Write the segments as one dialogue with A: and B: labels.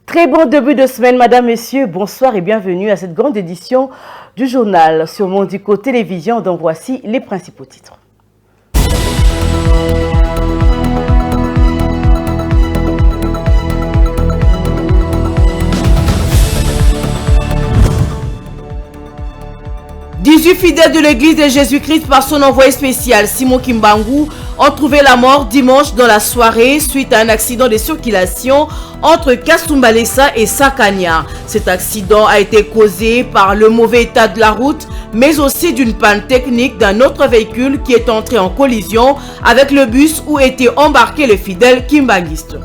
A: Très bon début de semaine, madame, messieurs. Bonsoir et bienvenue à cette grande édition du journal sur Mondico Télévision, dont voici les principaux titres. « 18 fidèles de l'église de Jésus-Christ par son envoyé spécial Simon Kimbangu ont trouvé la mort dimanche dans la soirée suite à un accident de circulation entre Kasumbalesa et Sakania. Cet accident a été causé par le mauvais état de la route, mais aussi d'une panne technique d'un autre véhicule qui est entré en collision avec le bus où étaient embarqués les fidèles kimbanguistes.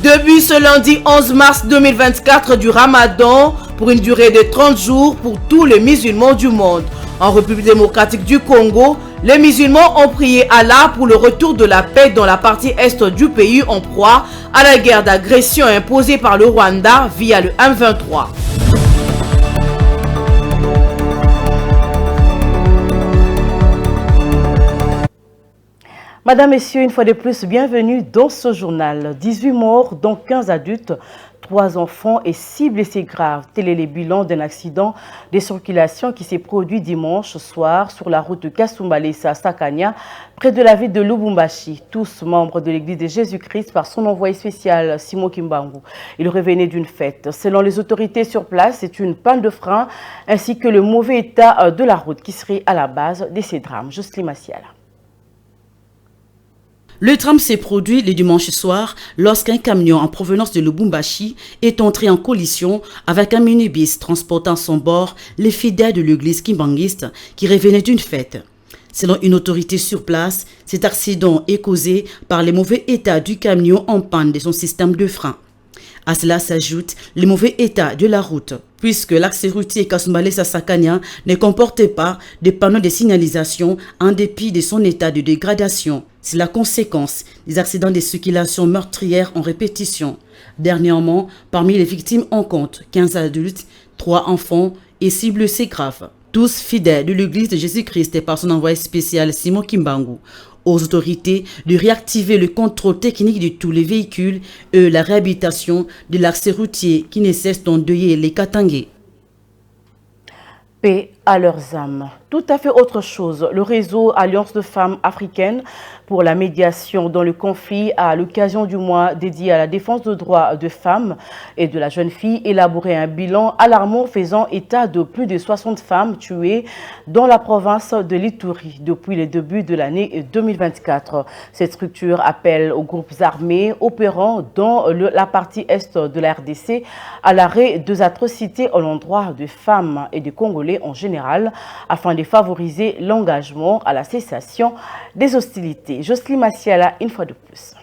A: Début ce lundi 11 mars 2024 du Ramadan pour une durée de 30 jours pour tous les musulmans du monde. En République démocratique du Congo, les musulmans ont prié Allah pour le retour de la paix dans la partie est du pays en proie à la guerre d'agression imposée par le Rwanda via le M23. Madame, Messieurs, une fois de plus, bienvenue dans ce journal. 18 morts, dont 15 adultes, 3 enfants et 6 blessés graves. Tel est le bilan d'un accident de circulation qui s'est produit dimanche soir sur la route de Kasumbalesa à Sakania, près de la ville de Lubumbashi. Tous membres de l'église de Jésus-Christ par son envoyé spécial Simon Kimbangu. Ils revenaient d'une fête. Selon les autorités sur place, c'est une panne de frein ainsi que le mauvais état de la route qui serait à la base de ces drames. Jocelyne Massiala.
B: Le drame s'est produit le dimanche soir lorsqu'un camion en provenance de Lubumbashi est entré en collision avec un minibus transportant à son bord les fidèles de l'église kimbanguiste qui revenaient d'une fête. Selon une autorité sur place, cet accident est causé par le mauvais état du camion en panne de son système de frein. À cela s'ajoute le mauvais état de la route, puisque l'axe routier Kasumbalesa-Sakania ne comportait pas de panneaux de signalisation en dépit de son état de dégradation. C'est la conséquence des accidents de circulation meurtrières en répétition. Dernièrement, parmi les victimes, on compte 15 adultes, 3 enfants et 6 blessés graves. Tous fidèles de l'église de Jésus-Christ et par son envoyé spécial Simon Kimbangu. Aux autorités de réactiver le contrôle technique de tous les véhicules et la réhabilitation de l'axe routier qui ne cesse d'endeuiller les Katangais.
A: Paix à leurs âmes. Tout à fait autre chose. Le réseau Alliance de femmes africaines pour la médiation dans le conflit à l'occasion du mois dédié à la défense des droits de femmes et de la jeune fille élaboré un bilan alarmant faisant état de plus de 60 femmes tuées dans la province de l'Ituri depuis le début de l'année 2024. Cette structure appelle aux groupes armés opérant dans la partie est de la RDC à l'arrêt des atrocités à l'endroit de femmes et de Congolais en général afin de favoriser l'engagement à la cessation des hostilités. Jocelyne Massiala, une fois de plus.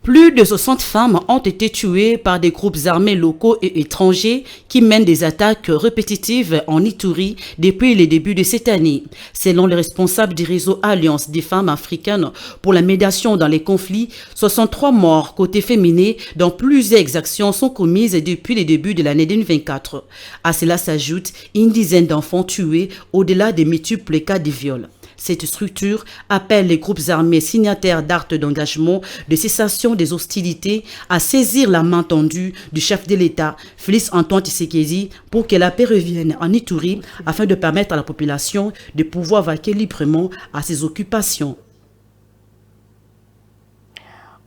B: Plus de 60 femmes ont été tuées par des groupes armés locaux et étrangers qui mènent des attaques répétitives en Ituri depuis le début de cette année. Selon le responsable du réseau Alliance des femmes africaines pour la médiation dans les conflits, 63 morts côté féminin dont plusieurs exactions sont commises depuis le début de l'année 2024. À cela s'ajoute une dizaine d'enfants tués au-delà des multiples cas de viol. Cette structure appelle les groupes armés signataires d'actes d'engagement de cessation des hostilités à saisir la main tendue du chef de l'État, Félix Antoine Tshisekedi, pour que la paix revienne en Ituri afin de permettre à la population de pouvoir vaquer librement à ses occupations.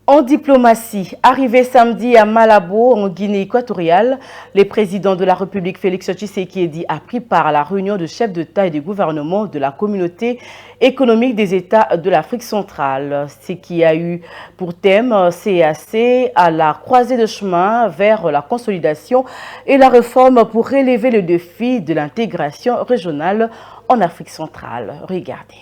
A: En diplomatie, arrivé samedi à Malabo, en Guinée équatoriale, le président de la République Félix Tshisekedi a pris part à la réunion de chefs d'État et de gouvernement de la communauté économique des États de l'Afrique centrale, ce qui a eu pour thème CAC à la croisée de chemin vers la consolidation et la réforme pour relever le défi de l'intégration régionale en Afrique centrale. Regardez.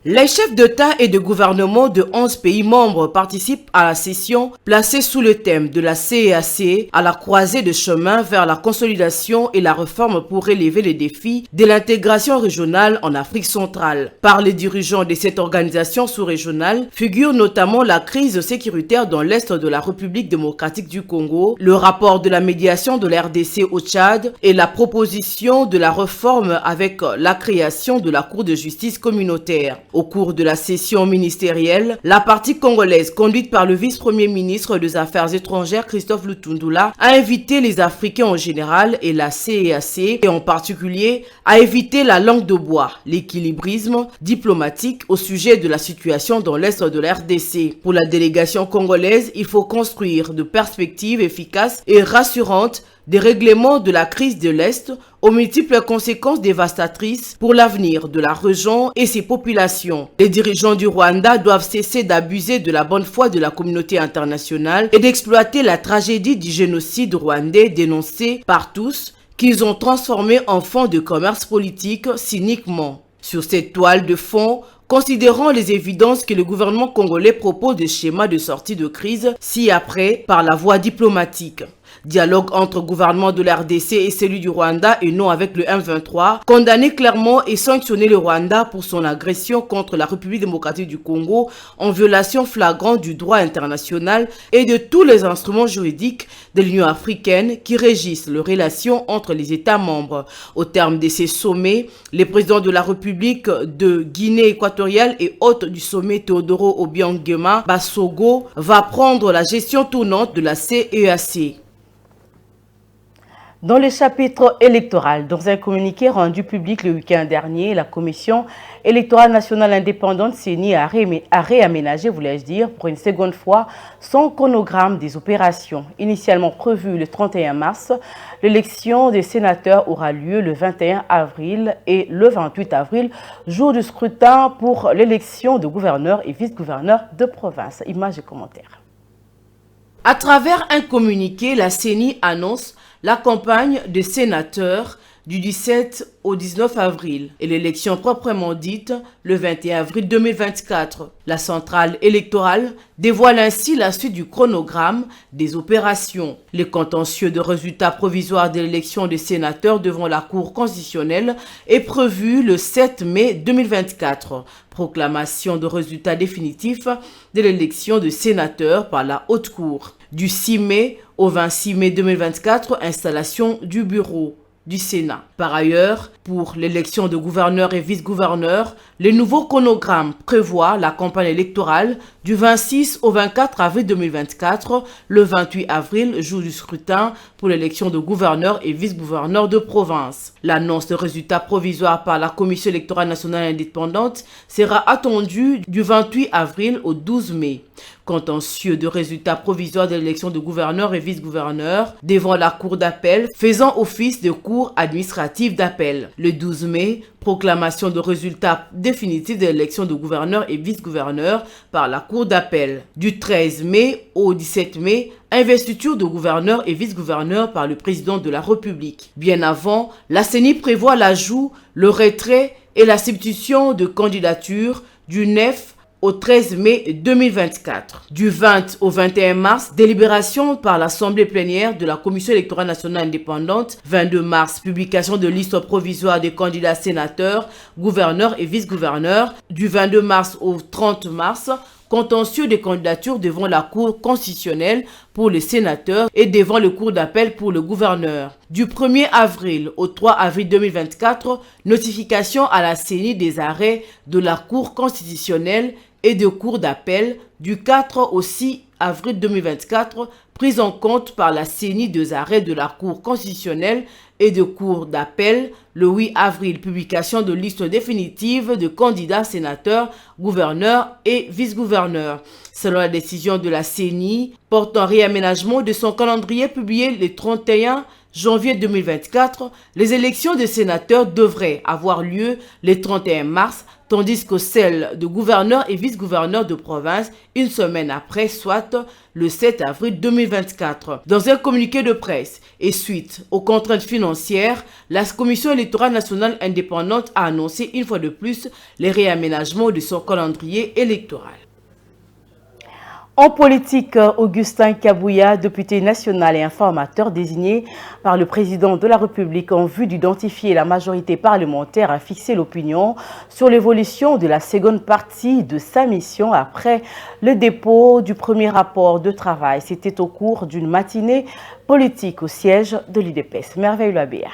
A: Les chefs d'État et de gouvernement de 11 pays membres participent à la session placée sous le thème de la CEAC à la croisée de chemin vers la consolidation et la réforme pour relever les défis de l'intégration régionale en Afrique centrale. Par les dirigeants de cette organisation sous-régionale figure notamment la crise sécuritaire dans l'est de la République démocratique du Congo, le rapport de la médiation de la RDC au Tchad et la proposition de la réforme avec la création de la Cour de justice communautaire. Au cours de la session ministérielle, la partie congolaise, conduite par le vice-premier ministre des Affaires étrangères Christophe Lutundula, a invité les Africains en général et la CEAC et en particulier à éviter la langue de bois, l'équilibrisme diplomatique au sujet de la situation dans l'est de la RDC. Pour la délégation congolaise, il faut construire de perspectives efficaces et rassurantes des règlements de la crise de l'Est aux multiples conséquences dévastatrices pour l'avenir de la région et ses populations. Les dirigeants du Rwanda doivent cesser d'abuser de la bonne foi de la communauté internationale et d'exploiter la tragédie du génocide rwandais dénoncée par tous, qu'ils ont transformé en fond de commerce politique cyniquement. Sur cette toile de fond, considérant les évidences que le gouvernement congolais propose de schémas de sortie de crise ci-après par la voie diplomatique. Dialogue entre gouvernement de la RDC et celui du Rwanda et non avec le M23, condamner clairement et sanctionner le Rwanda pour son agression contre la République démocratique du Congo en violation flagrante du droit international et de tous les instruments juridiques de l'Union africaine qui régissent les relations entre les États membres. Au terme de ces sommets, les présidents de la République de Guinée équatoriale et hôte du sommet Teodoro Obiang Nguema Basogo va prendre la gestion tournante de la CEAC. Dans le chapitre électoral, dans un communiqué rendu public le week-end dernier, la Commission électorale nationale indépendante CENI a réaménagé, voulais-je dire, pour une seconde fois, son chronogramme des opérations. Initialement prévu le 31 mars, l'élection des sénateurs aura lieu le 21 avril et le 28 avril, jour du scrutin pour l'élection de gouverneurs et vice-gouverneurs de province. Images et commentaires. À travers un communiqué, la CENI annonce la campagne des sénateurs du 17 au 19 avril et l'élection proprement dite le 21 avril 2024. La centrale électorale dévoile ainsi la suite du chronogramme des opérations. Les contentieux de résultats provisoires de l'élection des sénateurs devant la Cour constitutionnelle est prévu le 7 mai 2024. Proclamation de résultats définitifs de l'élection de sénateurs par la Haute Cour. Du 6 mai au 26 mai 2024, installation du bureau du Sénat. Par ailleurs, pour l'élection de gouverneurs et vice-gouverneurs, le nouveau chronogramme prévoit la campagne électorale du 26 au 24 avril 2024, le 28 avril, jour du scrutin pour l'élection de gouverneurs et vice-gouverneurs de province. L'annonce de résultats provisoires par la Commission électorale nationale indépendante sera attendue du 28 avril au 12 mai. Contentieux de résultats provisoires de l'élection de gouverneurs et vice-gouverneurs devant la Cour d'appel faisant office de cour administrative d'appel. Le 12 mai, proclamation de résultats définitifs de l'élection de gouverneurs et vice-gouverneurs par la Cour d'appel. Du 13 mai au 17 mai, investiture de gouverneurs et vice-gouverneurs par le président de la République. Bien avant, la CENI prévoit l'ajout, le retrait et la substitution de candidatures du 9 au 13 mai 2024. Du 20 au 21 mars, délibération par l'Assemblée plénière de la Commission électorale nationale indépendante. 22 mars, publication de liste provisoire des candidats sénateurs, gouverneurs et vice-gouverneurs. Du 22 mars au 30 mars, contentieux des candidatures devant la Cour constitutionnelle pour les sénateurs et devant le cours d'appel pour le gouverneur. Du 1er avril au 3 avril 2024, notification à la CENI des arrêts de la Cour constitutionnelle et de cours d'appel. Du 4 au 6 avril 2024, prise en compte par la CENI des arrêts de la Cour constitutionnelle et de cours d'appel. Le 8 avril, publication de liste définitive de candidats sénateurs, gouverneurs et vice-gouverneurs. Selon la décision de la CENI portant réaménagement de son calendrier publié le 31 janvier 2024, les élections de sénateurs devraient avoir lieu le 31 mars, tandis que celles de gouverneurs et vice-gouverneurs de province une semaine après, soit le 7 avril 2024. Dans un communiqué de presse et suite aux contraintes financières, la Commission électorale nationale indépendante a annoncé une fois de plus les réaménagements de son calendrier électoral. En politique, Augustin Kabouya, député national et informateur désigné par le président de la République en vue d'identifier la majorité parlementaire, a fixé l'opinion sur l'évolution de la seconde partie de sa mission après le dépôt du premier rapport de travail. C'était au cours d'une matinée politique au siège de l'UDPS. Merveille Labéa.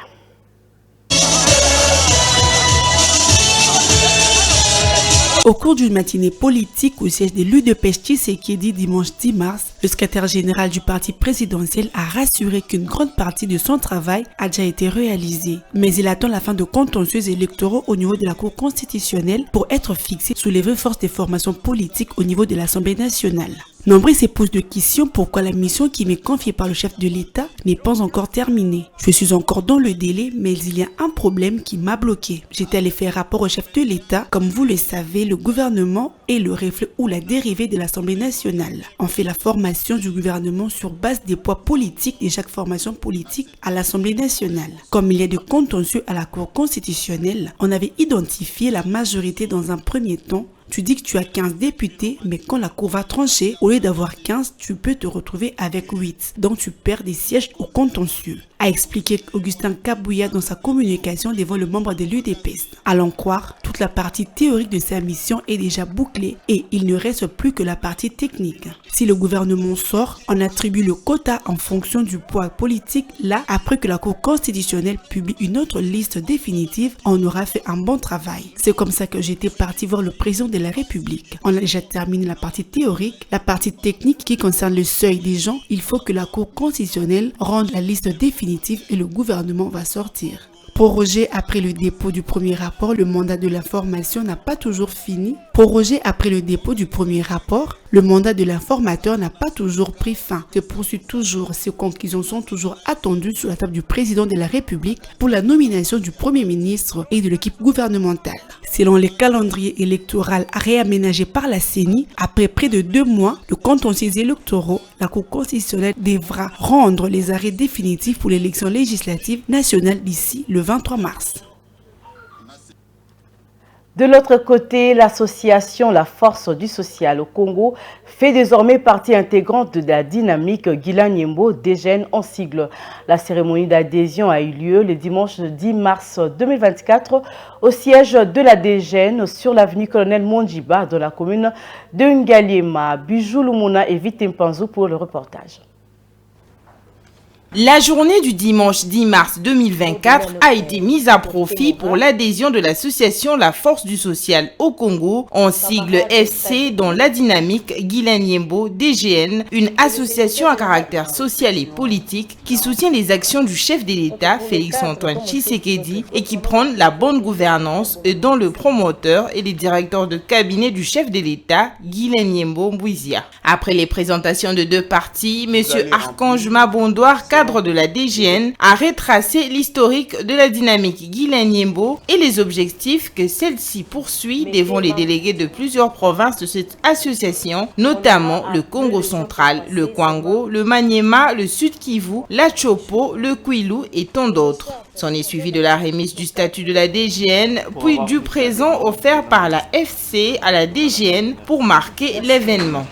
C: Au cours d'une matinée politique au siège de l'UDPS Tshisekedi dimanche 10 mars, le secrétaire général du parti présidentiel a rassuré qu'une grande partie de son travail a déjà été réalisée. Mais il attend la fin de contentieux électoraux au niveau de la Cour constitutionnelle pour être fixé sous les vraies forces des formations politiques au niveau de l'Assemblée nationale. Nombreux se posent de questions pourquoi la mission qui m'est confiée par le chef de l'État n'est pas encore terminée. Je suis encore dans le délai, mais il y a un problème qui m'a bloqué. J'étais allé faire rapport au chef de l'État. Comme vous le savez, le gouvernement est le reflet ou la dérivée de l'Assemblée nationale. On fait la formation du gouvernement sur base des poids politiques de chaque formation politique à l'Assemblée nationale. Comme il y a de contentieux à la Cour constitutionnelle, on avait identifié la majorité dans un premier temps. Tu dis que tu as 15 députés, mais quand la Cour va trancher, au lieu d'avoir 15, tu peux te retrouver avec 8. Donc tu perds des sièges au contentieux, a expliqué Augustin Kabouya dans sa communication devant le membre de l'UDPS. À l'en croire, toute la partie théorique de sa mission est déjà bouclée et il ne reste plus que la partie technique. Si le gouvernement sort, on attribue le quota en fonction du poids politique. Là, après que la Cour constitutionnelle publie une autre liste définitive, on aura fait un bon travail. C'est comme ça que j'étais parti voir le président de la République. On a déjà terminé la partie théorique. La partie technique qui concerne le seuil des gens, il faut que la Cour constitutionnelle rende la liste définitive et le gouvernement va sortir. Prorogé après le dépôt du premier rapport, le mandat de l'information n'a pas toujours fini. Prorogé après le dépôt du premier rapport, le mandat de l'informateur n'a pas toujours pris fin. Se poursuit toujours, ces conclusions sont toujours attendues sur la table du président de la République pour la nomination du Premier ministre et de l'équipe gouvernementale. Selon les calendriers électoraux réaménagés par la CENI, après près de 2 mois de contentieux électoraux, la Cour constitutionnelle devra rendre les arrêts définitifs pour l'élection législative nationale d'ici le 23 mars.
A: De l'autre côté, l'association La Force du Social au Congo fait désormais partie intégrante de la dynamique Guila-Niembo DGN en sigle. La cérémonie d'adhésion a eu lieu le dimanche 10 mars 2024 au siège de la DGN sur l'avenue Colonel Monjiba dans la commune de Ngaliema. Bijou Lumuna et Vitempanzou pour le reportage.
D: La journée du dimanche 10 mars 2024 a été mise à profit pour l'adhésion de l'association La Force du Social au Congo, en sigle FC, dans la dynamique Guila-Niembo DGN, une association à caractère social et politique qui soutient les actions du chef de l'État, Félix-Antoine Tshisekedi, et qui prône la bonne gouvernance, dont le promoteur et les directeurs de cabinet du chef de l'État, Guila-Niembo Mbouizia. Après les présentations de 2 parties, M. Archange Mabondoir, cadre de la DGN, a retracé l'historique de la dynamique Guila-Niembo et les objectifs que celle-ci poursuit devant les délégués de plusieurs provinces de cette association, notamment le Congo central, le Kwango, le Maniema, le Sud Kivu, la Chopo, le Kwilu et tant d'autres. S'en est suivi de la remise du statut de la DGN, puis du présent offert par la FC à la DGN pour marquer l'événement.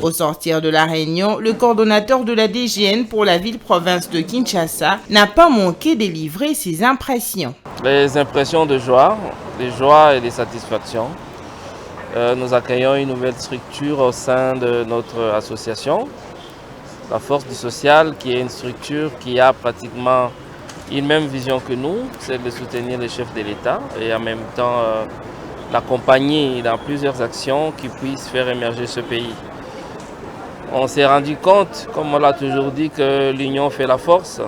D: Au sortir de la réunion, le coordonnateur de la DGN pour la ville-province de Kinshasa n'a pas manqué de livrer ses impressions.
E: Les impressions de joie et de satisfaction. Nous accueillons une nouvelle structure au sein de notre association, La Force du Social, qui est une structure qui a pratiquement une même vision que nous, celle de soutenir les chefs de l'État et en même temps l'accompagner dans plusieurs actions qui puissent faire émerger ce pays. On s'est rendu compte, comme on l'a toujours dit, que l'union fait la force.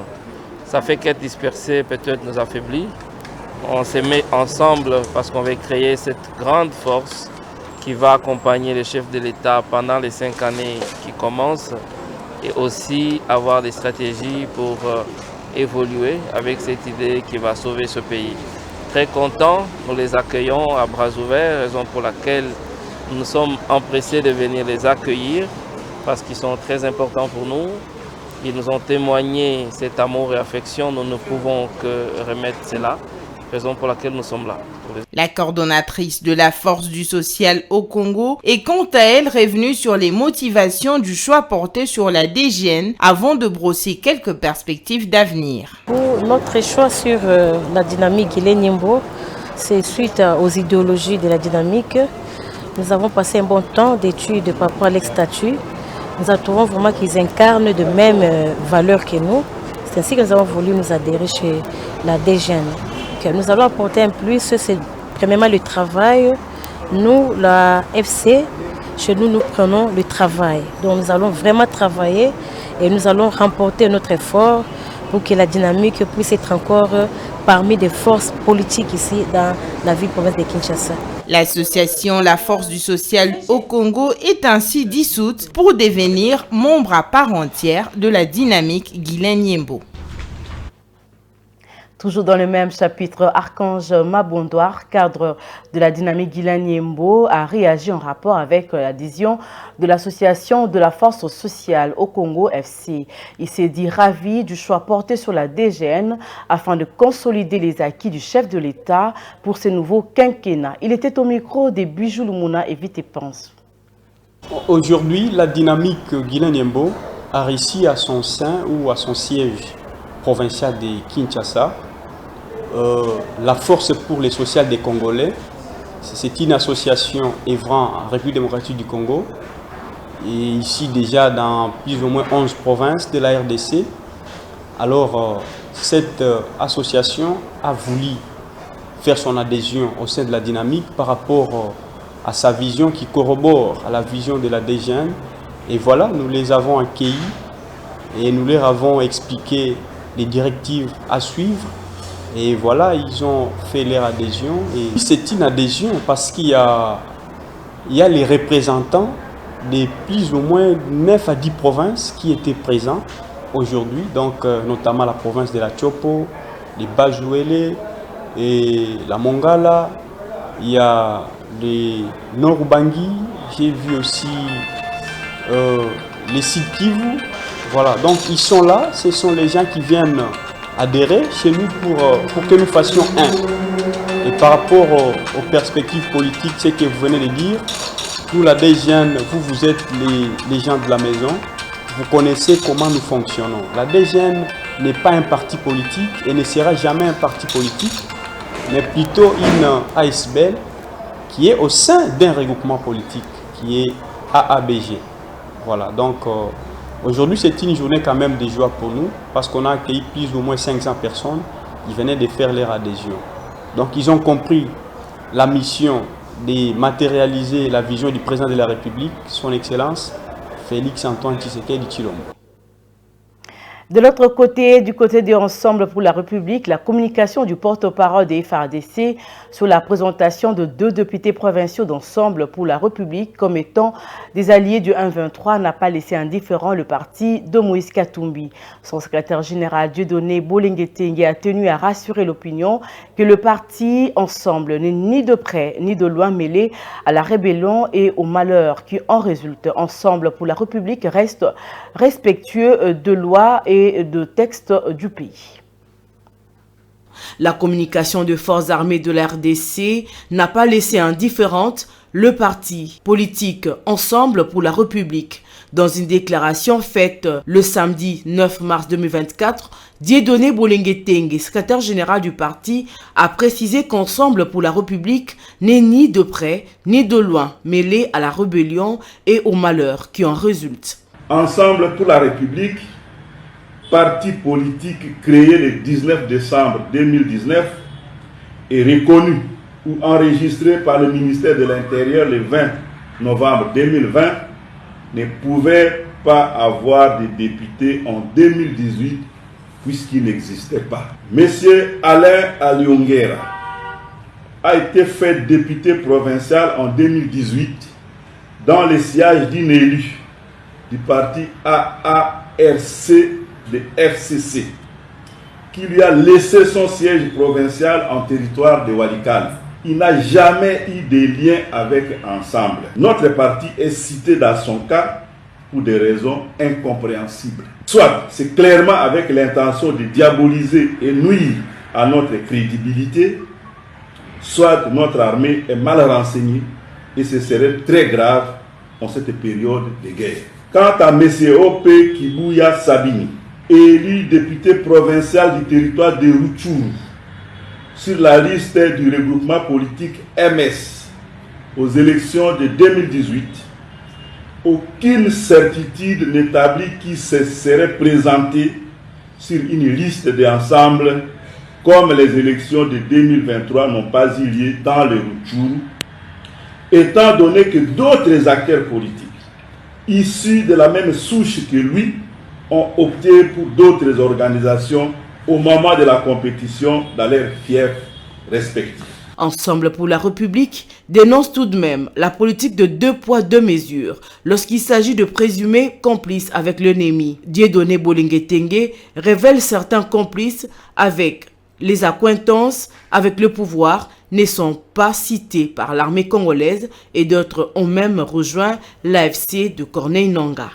E: Ça fait qu'être dispersé peut-être nous affaiblit. On s'est mis ensemble parce qu'on veut créer cette grande force qui va accompagner les chefs de l'État pendant les 5 années qui commencent et aussi avoir des stratégies pour évoluer avec cette idée qui va sauver ce pays. Très contents, nous les accueillons à bras ouverts, raison pour laquelle nous sommes empressés de venir les accueillir parce qu'ils sont très importants pour nous. Ils nous ont témoigné cet amour et affection, nous ne pouvons que remettre cela, raison pour laquelle nous sommes là.
D: La coordonnatrice de la Force du Social au Congo est quant à elle revenue sur les motivations du choix porté sur la DGN avant de brosser quelques perspectives d'avenir.
F: Notre choix sur la dynamique Guila-Niembo, c'est suite aux idéologies de la dynamique. Nous avons passé un bon temps d'études par rapport à l'ex-statut. Nous trouvons vraiment qu'ils incarnent de mêmes valeurs que nous. C'est ainsi que nous avons voulu nous adhérer chez la DGN. Nous allons apporter un plus, c'est Premièrement, le travail. Nous, la FC, chez nous, nous prenons le travail. Donc nous allons vraiment travailler et nous allons remporter notre effort pour que la dynamique puisse être encore parmi des forces politiques ici dans la ville-province de Kinshasa.
D: L'association La Force du Social au Congo est ainsi dissoute pour devenir membre à part entière de la dynamique Guilain Nyembo.
A: Toujours dans le même chapitre, Archange Mabondoir, cadre de la dynamique Guilain Nyembo, a réagi en rapport avec l'adhésion de l'association de la force sociale au Congo FC. Il s'est dit ravi du choix porté sur la DGN afin de consolider les acquis du chef de l'État pour ce nouveau quinquennat. Il était au micro des Bijou Lumuna et Vite et Pense.
G: Aujourd'hui, la dynamique Guilain Nyembo a réussi à son sein ou à son siège provincial de Kinshasa, la Force pour les sociales des Congolais. C'est une association œuvrant en République démocratique du Congo et ici déjà dans plus ou moins 11 provinces de la RDC. Alors cette association a voulu faire son adhésion au sein de la dynamique par rapport à sa vision qui corrobore à la vision de la DGN. Et voilà, nous les avons accueillis et nous leur avons expliqué les directives à suivre. Et voilà, ils ont fait leur adhésion. Et c'est une adhésion parce qu'il y a les représentants de plus ou moins 9 à 10 provinces qui étaient présents aujourd'hui. Donc, notamment la province de la Chopo, les Bajouélé et la Mongala. Il y a les Nord-Ubangi. J'ai vu aussi les Sud Kivu. Voilà, donc ils sont là. Ce sont les gens qui viennent adhérer chez nous pour que nous fassions un. Et par rapport aux perspectives politiques, ce que vous venez de dire, nous la DGN, vous êtes les gens de la maison, vous connaissez comment nous fonctionnons. La DGN n'est pas un parti politique et ne sera jamais un parti politique, mais plutôt une ASBL qui est au sein d'un regroupement politique, qui est AABG. Voilà, donc aujourd'hui, c'est une journée quand même de joie pour nous parce qu'on a accueilli plus ou moins 500 personnes qui venaient de faire leur adhésion. Donc, ils ont compris la mission de matérialiser la vision du président de la République, son Excellence, Félix Antoine Tshisekedi Tshilombo.
A: De l'autre côté, du côté de Ensemble pour la République, la communication du porte-parole des FARDC sur la présentation de 2 députés provinciaux d'Ensemble pour la République comme étant des alliés du 1-23 n'a pas laissé indifférent le parti de Moïse Katumbi. Son secrétaire général Dieudonné Bolenguetenge a tenu à rassurer l'opinion que le parti Ensemble n'est ni de près ni de loin mêlé à la rébellion et au malheur qui en résulte. Ensemble pour la République reste respectueux de lois et de textes du pays.
B: La communication de forces armées de la RDC n'a pas laissé indifférente le parti politique Ensemble pour la République. Dans une déclaration faite le samedi 9 mars 2024, Dieudonné Bolenguetenge, secrétaire général du parti, a précisé qu'Ensemble pour la République n'est ni de près ni de loin mêlé à la rébellion et au malheur qui en résulte.
H: Ensemble pour la République, parti politique créé le 19 décembre 2019 et reconnu ou enregistré par le ministère de l'Intérieur le 20 novembre 2020, ne pouvait pas avoir de députés en 2018 puisqu'il n'existait pas. Monsieur Alain Aliongera a été fait député provincial en 2018 dans le siège d'une élue du parti AARC de FCC, qui lui a laissé son siège provincial en territoire de Walikale. Il n'a jamais eu de lien avec Ensemble. Notre parti est cité dans son cas pour des raisons incompréhensibles. Soit c'est clairement avec l'intention de diaboliser et nuire à notre crédibilité, soit notre armée est mal renseignée et ce serait très grave en cette période de guerre. Quant à M. O.P. Kibuya Sabini, élu député provincial du territoire de Rutshuru sur la liste du regroupement politique MS aux élections de 2018, aucune certitude n'établit qui se serait présenté sur une liste d'ensemble comme les élections de 2023 n'ont pas eu lieu dans le Rutshuru, étant donné que d'autres acteurs politiques issus de la même souche que lui ont opté pour d'autres organisations au moment de la compétition dans leurs fiefs respectifs.
B: Ensemble pour la République dénonce tout de même la politique de 2 poids 2 mesures lorsqu'il s'agit de présumés complices avec l'ennemi. Dieudonné Bolinguetenge révèle certains complices avec les accointances avec le pouvoir ne sont pas cités par l'armée congolaise et d'autres ont même rejoint l'AFC de Corneille Nangaa.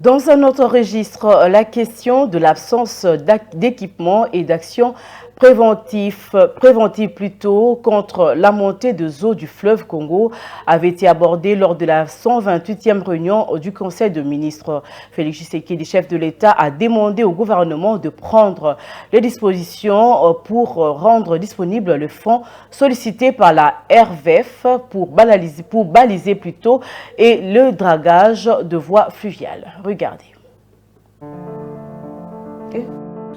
A: Dans un autre registre, la question de l'absence d'équipement et d'action préventive plutôt contre la montée des eaux du fleuve Congo avait été abordée lors de la 128e réunion du Conseil de ministres. Félix Tshisekedi, chef de l'État, a demandé au gouvernement de prendre les dispositions pour rendre disponible le fonds sollicité par la RVF pour baliser plutôt et le dragage de voies fluviales. Regardez.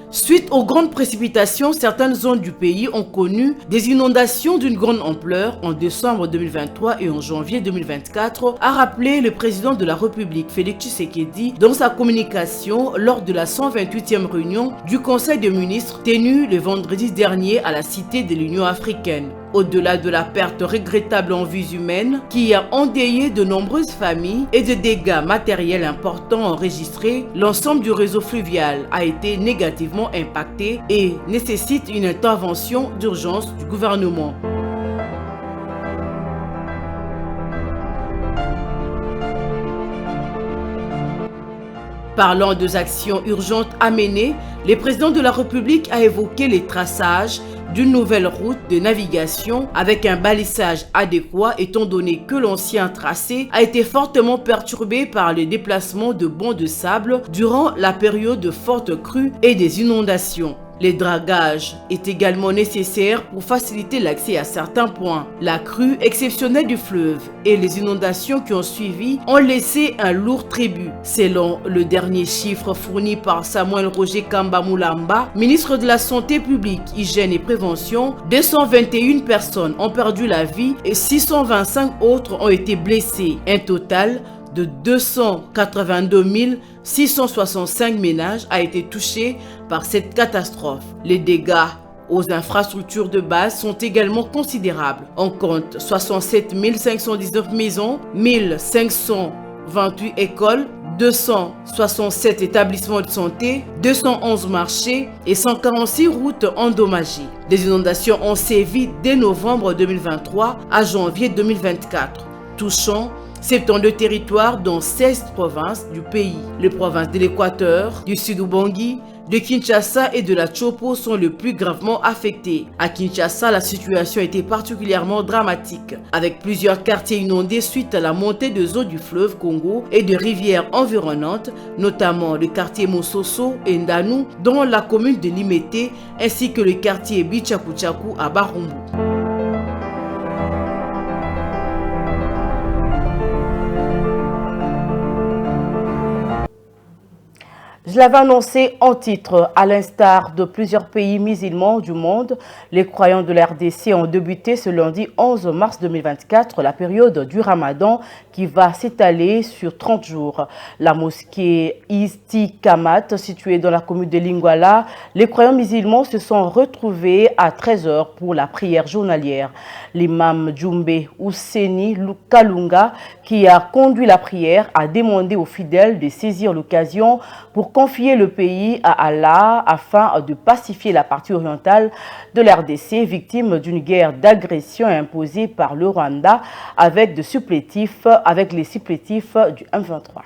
B: Suite aux grandes précipitations, certaines zones du pays ont connu des inondations d'une grande ampleur en décembre 2023 et en janvier 2024, a rappelé le président de la République Félix Tshisekedi dans sa communication lors de la 128e réunion du Conseil des ministres tenue le vendredi dernier à la Cité de l'Union africaine. Au-delà de la perte regrettable en vies humaines qui a endeuillé de nombreuses familles et de dégâts matériels importants enregistrés, l'ensemble du réseau fluvial a été négativement impacté et nécessite une intervention d'urgence du gouvernement. Parlant des actions urgentes à mener, le président de la République a évoqué les traçages d'une nouvelle route de navigation avec un balisage adéquat étant donné que l'ancien tracé a été fortement perturbé par le déplacement de bancs de sable durant la période de fortes crues et des inondations. Les dragages est également nécessaire pour faciliter l'accès à certains points. La crue exceptionnelle du fleuve et les inondations qui ont suivi ont laissé un lourd tribut. Selon le dernier chiffre fourni par Samuel Roger Kamba Moulamba, ministre de la Santé publique, Hygiène et Prévention, 221 personnes ont perdu la vie et 625 autres ont été blessées. Un total de 282 665 ménages a été touché par cette catastrophe. Les dégâts aux infrastructures de base sont également considérables. On compte 67 519 maisons, 1528 écoles, 267 établissements de santé, 211 marchés et 146 routes endommagées. Des inondations ont sévi dès novembre 2023 à janvier 2024, touchant 72 territoires dans 16 provinces du pays. Les provinces de l'Équateur, du Sud-Ubangi, de Kinshasa et de la Chopo sont les plus gravement affectées. À Kinshasa, la situation a été particulièrement dramatique, avec plusieurs quartiers inondés suite à la montée des eaux du fleuve Congo et de rivières environnantes, notamment le quartier Mososo et Ndanu dans la commune de Limete, ainsi que le quartier Bichakuchaku à Barumbu.
A: Je l'avais annoncé en titre, à l'instar de plusieurs pays musulmans du monde, les croyants de la RDC ont débuté ce lundi 11 mars 2024 la période du Ramadan qui va s'étaler sur 30 jours. La mosquée Istikamat, située dans la commune de Lingwala, les croyants musulmans se sont retrouvés à 13h pour la prière journalière. L'imam Djumbe Ouseni Kalunga, qui a conduit la prière, a demandé aux fidèles de saisir l'occasion pour confier le pays à Allah afin de pacifier la partie orientale de la RDC, victime d'une guerre d'agression imposée par le Rwanda avec les supplétifs du M23.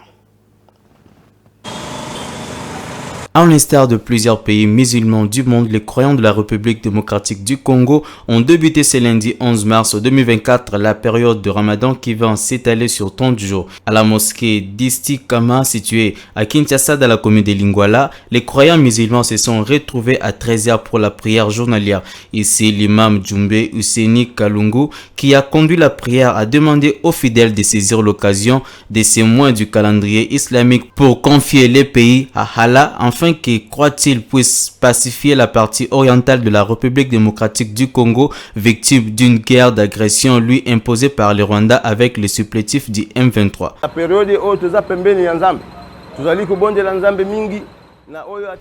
I: À l'instar de plusieurs pays musulmans du monde, les croyants de la République démocratique du Congo ont débuté ce lundi 11 mars 2024 la période de Ramadan qui va s'étaler sur 30 jours. À la mosquée d'Istikama située à Kinshasa dans la commune de Lingwala, les croyants musulmans se sont retrouvés à 13h pour la prière journalière. Ici, l'imam Djumbe Ouseni Kalungu, qui a conduit la prière, a demandé aux fidèles de saisir l'occasion de ces mois du calendrier islamique pour confier les pays à Allah afin afin que, croit-il, puisse pacifier la partie orientale de la République démocratique du Congo, victime d'une guerre d'agression lui imposée par le Rwanda avec le supplétif du M23.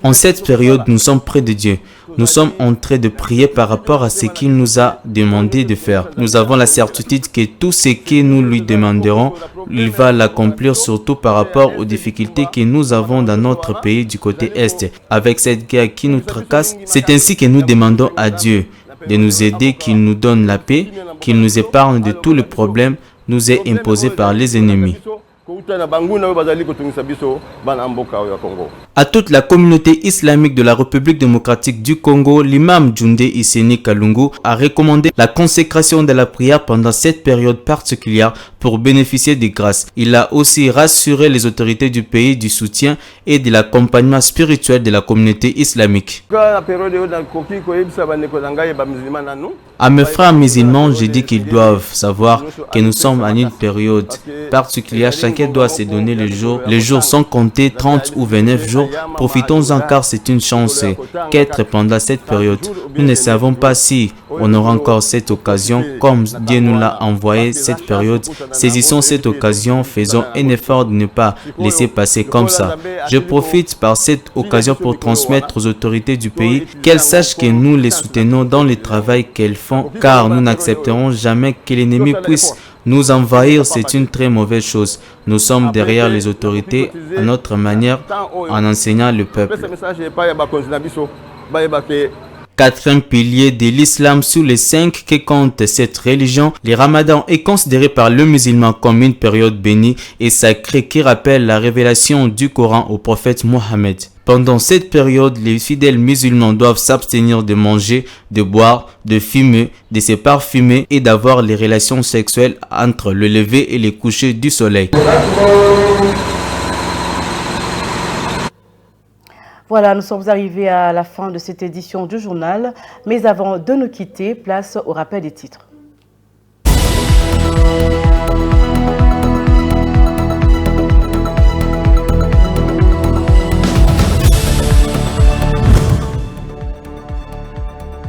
I: En cette période, nous sommes près de Dieu. Nous sommes en train de prier par rapport à ce qu'il nous a demandé de faire. Nous avons la certitude que tout ce que nous lui demanderons, il va l'accomplir, surtout par rapport aux difficultés que nous avons dans notre pays du côté Est. Avec cette guerre qui nous tracasse, c'est ainsi que nous demandons à Dieu de nous aider, qu'il nous donne la paix, qu'il nous épargne de tous les problèmes nous est imposés par les ennemis. À toute la communauté islamique de la République démocratique du Congo, l'imam Djoundé Isseni Kalungu a recommandé la consécration de la prière pendant cette période particulière pour bénéficier des grâces. Il a aussi rassuré les autorités du pays du soutien et de l'accompagnement spirituel de la communauté islamique. À mes frères musulmans, je dis qu'ils doivent savoir que nous sommes à une période particulière. Chacun doit se donner le jour. Les jours sont comptés, 30 ou 29 jours. Profitons-en car c'est une chance qu'être pendant cette période. Nous ne savons pas si on aura encore cette occasion. Comme Dieu nous l'a envoyé cette période, saisissons cette occasion, faisons un effort de ne pas laisser passer comme ça. Je profite par cette occasion pour transmettre aux autorités du pays qu'elles sachent que nous les soutenons dans le travail qu'elles font, car nous n'accepterons jamais que l'ennemi puisse nous envahir. C'est une très mauvaise chose. Nous sommes derrière les autorités à notre manière en enseignant le peuple. Quatrième pilier de l'islam sur les 5 que compte cette religion, le ramadan est considéré par le musulman comme une période bénie et sacrée qui rappelle la révélation du Coran au prophète Mohammed. Pendant cette période, les fidèles musulmans doivent s'abstenir de manger, de boire, de fumer, de se parfumer et d'avoir les relations sexuelles entre le lever et le coucher du soleil.
A: Voilà, nous sommes arrivés à la fin de cette édition du journal. Mais avant de nous quitter, place au rappel des titres.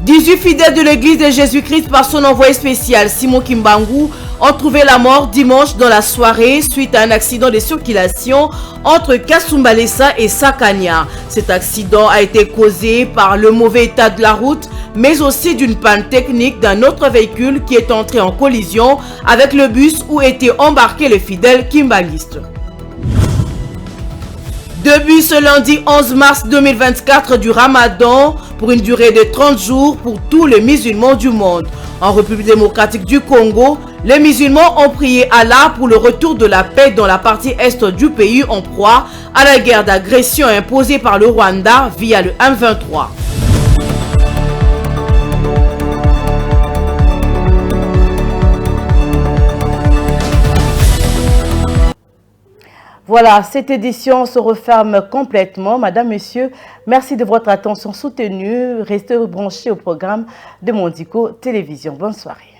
A: « 18 fidèles de l'église de Jésus-Christ par son envoyé spécial Simon Kimbangu ont trouvé la mort dimanche dans la soirée suite à un accident de circulation entre Kasumbalesa et Sakania. Cet accident a été causé par le mauvais état de la route, mais aussi d'une panne technique d'un autre véhicule qui est entré en collision avec le bus où étaient embarqués les fidèles kimbanguistes. Début ce lundi 11 mars 2024 du Ramadan pour une durée de 30 jours pour tous les musulmans du monde. En République démocratique du Congo, les musulmans ont prié Allah pour le retour de la paix dans la partie est du pays en proie à la guerre d'agression imposée par le Rwanda via le M23. Voilà, cette édition se referme complètement. Madame, Monsieur, merci de votre attention soutenue. Restez branchés au programme de Mondico Télévision. Bonne soirée.